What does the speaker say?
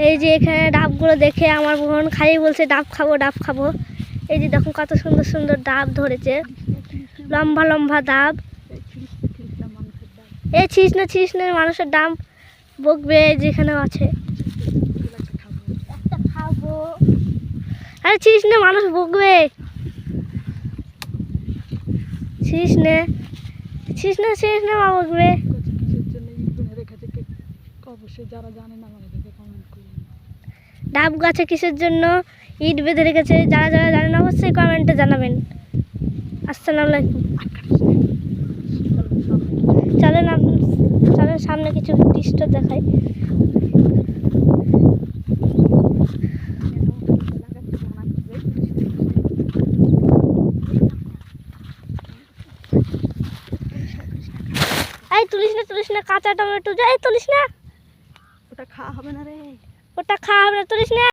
এই যে এখানে ডাবগুলো দেখে আমার বোন খালি বলছে ডাব খাবো ডাব খাবো। এই যে দেখুন কত সুন্দর সুন্দর ডাব ধরেছে, লম্বা লম্বা ডাব। এই ছিস না মানুষের ডাব বকবে, যেখানে আছে একটা খাবো। আরে ছিস না, মানুষ বকবে। ছিস না মা বকবে। ডাব গাছে কিসের জন্য ইট বেঁধে রেখেছে, যারা যারা জানেন অবশ্যই কমেন্টে জানাবেন। আসসালামু আলাইকুম। চলেন সামনে কিছু দৃশ্য দেখাই। এই তুলিস না কাঁচা টমেটো, যাই তুলিস না, ওটা খাওয়া হবে না, তুলিস না।